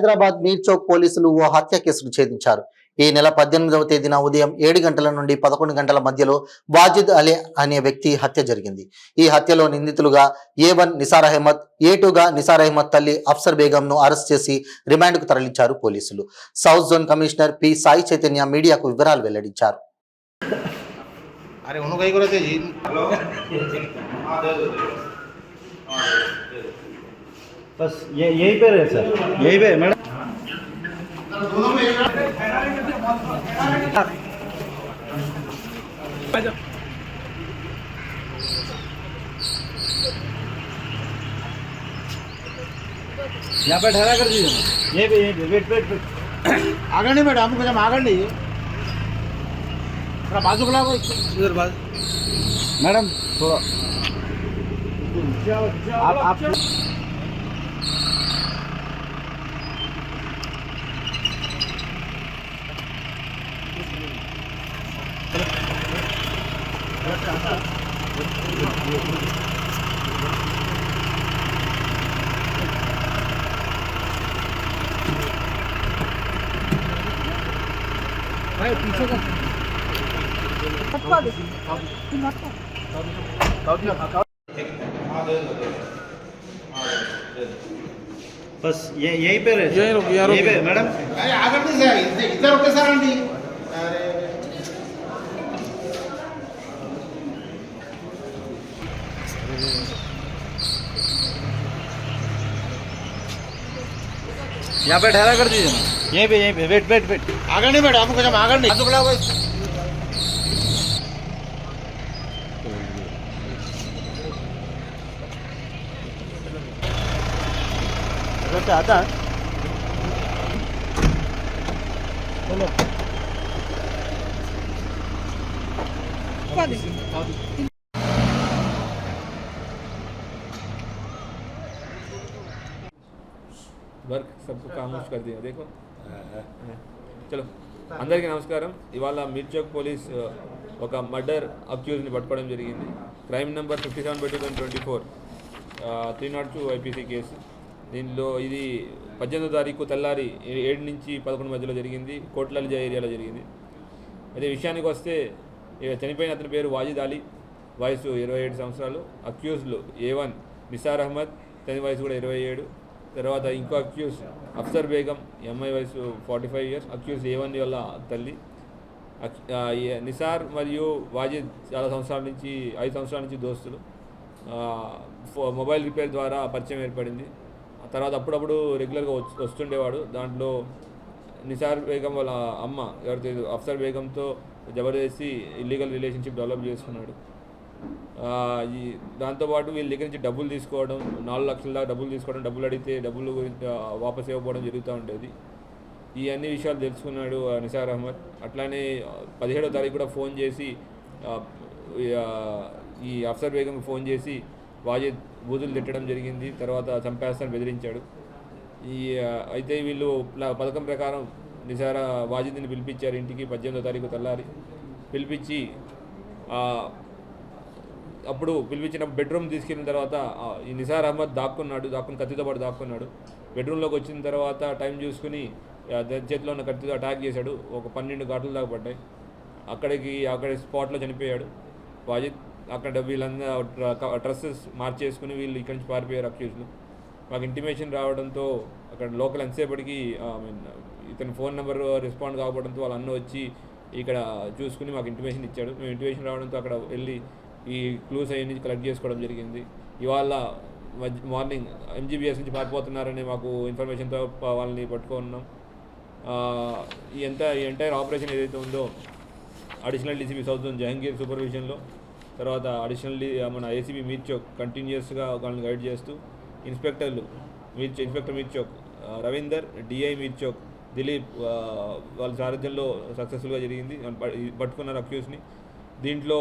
హైదరాబాద్ మీర్ చౌక్ పోలీసులు ఓ హత్య కేసును ఛేదించారు. ఈ నెల 18వ తేదీన ఉదయం 7 గంటల నుండి 11 గంటల మధ్యలో వాజిద్ అలీ అనే వ్యక్తి హత్య జరిగింది. ఈ హత్యలో నిందితులుగా A1 నిసార్ అహ్మద్, A2గా నిసార్ అహ్మద్ తల్లి అఫ్సర్ బేగంను అరెస్ట్ చేసి రిమాండ్కు తరలించారు పోలీసులు. South zone commissioner P Sai Chaitanya మీడియాకు వివరాలు వెల్లడించారు. बस यही पे रहे सर, यही पे मैडम। यहाँ पे ठहरा कर दीजिए, ये पे वेट वेट वेट आगंडी मैडम, हमको जब आगंडी थोड़ा बाजू बुला इधर बाजू मैडम, थोड़ा आप पीछे का बस ये यहीं पे रहे, यहीं पे मैडम। आगे इधर ओके सर आंटी। अरे यहाँ पे ठहरा कर दीजिए ना, यहीं पे वेट वेट वेट आगे नहीं मैडम, हमको जब आगे नहीं बुला आता बोलो వర్క్ సబ్ కామోష్ कर दिया देखो చలో. అందరికీ నమస్కారం. ఇవాళ మీర్ చౌక్ పోలీస్ ఒక మర్డర్ అక్యూజ్ని పట్టుకోవడం జరిగింది. Crime number 57/2024 302 IPC case. దీనిలో ఇది 18వ తారీఖు తెల్లారి 7 నుంచి 11 మధ్యలో జరిగింది. కోట్లలిజా ఏరియాలో జరిగింది. అదే విషయానికి వస్తే చనిపోయిన అతని పేరు వాజిద్ అలీ, వయసు 27 సంవత్సరాలు. అక్యూజ్లు A1 నిసార్ అహ్మద్, తన వయసు కూడా 27. తర్వాత ఇంకో అక్యూజ్ అఫ్సర్ బేగం, అమ్మాయి వయసు 45 years. అక్యూజ్ A1 వల్ల తల్లి. నిసార్ మరియు వాజిద్ చాలా సంవత్సరాల నుంచి 5 సంవత్సరాల నుంచి దోస్తులు. మొబైల్ రిపేర్ ద్వారా పరిచయం ఏర్పడింది. తర్వాత అప్పుడప్పుడు రెగ్యులర్గా వస్తుండేవాడు. దాంట్లో నిసార్ బేగం వాళ్ళ అమ్మ ఎవరైతే అఫ్సర్ బేగంతో జబర్దస్తి ఇల్లీగల్ రిలేషన్షిప్ డెవలప్ చేసుకున్నాడు. దాంతోపాటు వీళ్ళ దగ్గర నుంచి డబ్బులు తీసుకోవడం, 4 లక్షల దాకా డబ్బులు తీసుకోవడం, డబ్బులు అడిగితే డబ్బులు వాపస్ ఇవ్వకపోవడం జరుగుతూ ఉండేది. ఈ అన్ని విషయాలు తెలుసుకున్నాడు నిసార్ అహ్మద్. అట్లానే 17వ తారీఖు కూడా ఫోన్ చేసి ఈ అఫ్సర్ బేగం ఫోన్ చేసి వాజిద్ బూతులు తిట్టడం జరిగింది. తర్వాత చంపేస్తాను బెదిరించాడు. అయితే వీళ్ళు పథకం ప్రకారం నిసార్ వాజిద్ని పిలిపించారు ఇంటికి 18వ తారీఖు తెల్లారి. పిలిపించి అప్పుడు పిలిపించిన బెడ్రూమ్ తీసుకెళ్ళిన తర్వాత ఈ నిసార్ అహ్మద్ దాక్కుని కత్తితో పాటు దాక్కున్నాడు. బెడ్రూమ్లోకి వచ్చిన తర్వాత టైం చూసుకుని చేతిలో ఉన్న కత్తితో అటాక్ చేశాడు. ఒక 12 ఘాట్లు దాకా పడ్డాయి. అక్కడ స్పాట్లో చనిపోయాడు వాజిద్. అక్కడ వీళ్ళందరూ డ్రెస్సెస్ మార్చేసుకుని వీళ్ళు ఇక్కడి నుంచి పారిపోయారు అక్యూజ్లు. మాకు ఇంటిమేషన్ రావడంతో అక్కడ లోకల్ ఎంతసేపటికి ఇతని ఫోన్ నెంబర్ రెస్పాండ్ కాకపోవడంతో వాళ్ళ అన్న వచ్చి ఇక్కడ చూసుకుని మాకు ఇంటిమేషన్ ఇచ్చాడు. మేము ఇంటిమేషన్ రావడంతో అక్కడ వెళ్ళి ఈ క్లూస్ అయ్యి నుంచి కలెక్ట్ చేసుకోవడం జరిగింది. ఇవాళ మార్నింగ్ MGBS నుంచి పారిపోతున్నారని మాకు ఇన్ఫర్మేషన్తో వాళ్ళని పట్టుకున్నాం. ఈ ఎంటైర్ ఆపరేషన్ ఏదైతే ఉందో additional DCP south zone Jahangir సూపర్విజన్లో, తర్వాత అడిషనల్ మన ACP మీర్ చౌక్ కంటిన్యూస్గా వాళ్ళని గైడ్ చేస్తూ, ఇన్స్పెక్టర్ మీర్ చౌక్ రవీందర్, DI మీర్ చౌక్ దిలీప్ వాళ్ళ సారథ్యంలో సక్సెస్ఫుల్గా జరిగింది. పట్టుకున్నారు అక్యూస్ని. దీంట్లో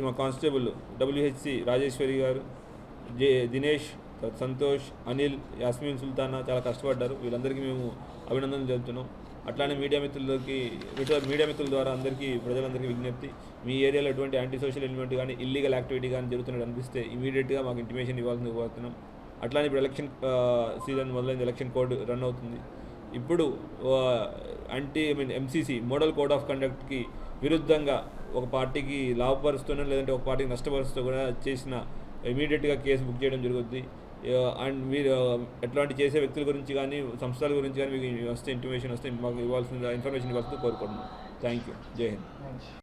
మా కానిస్టేబుల్ WHC రాజేశ్వరి గారు, దినేష్, సంతోష్, అనిల్, యాస్మిన్ సుల్తానా చాలా కష్టపడ్డారు. వీళ్ళందరికీ మేము అభినందనలు చెబుతున్నాం. అట్లానే మీడియా మిత్రుల ద్వారా అందరికీ ప్రజలందరికీ విజ్ఞప్తి, మీ ఏరియాలో ఎటువంటి యాంటీ సోషల్ ఎలిమెంట్ కానీ ఇల్లీగల్ యాక్టివిటీ కానీ జరుగుతున్నట్టు అనిపిస్తే ఇమీడియట్గా మాకు ఇంటిమేషన్ ఇవ్వాల్సింది కోరుతున్నాం. అట్లానే ఇప్పుడు ఎలక్షన్ సీజన్ మొదలైంది, ఎలక్షన్ కోడ్ రన్ అవుతుంది. ఇప్పుడు ఎంసీసీ మోడల్ కోడ్ ఆఫ్ కండక్ట్కి విరుద్ధంగా ఒక పార్టీకి లాభపరుస్తూనే లేదంటే ఒక పార్టీకి నష్టపరుస్తూ కూడా చేసిన ఇమీడియట్గా కేసు బుక్ చేయడం జరుగుతుంది. అండ్ మీరు ఎట్లాంటి చేసే వ్యక్తుల గురించి కానీ సంస్థల గురించి కానీ మీకు వస్తే ఇంటిమేషన్ వస్తే మాకు ఇన్ఫర్మేషన్ ఇవ్వాల్సిందిగా కోరుకుంటున్నాను. Thank you. జై హింద్.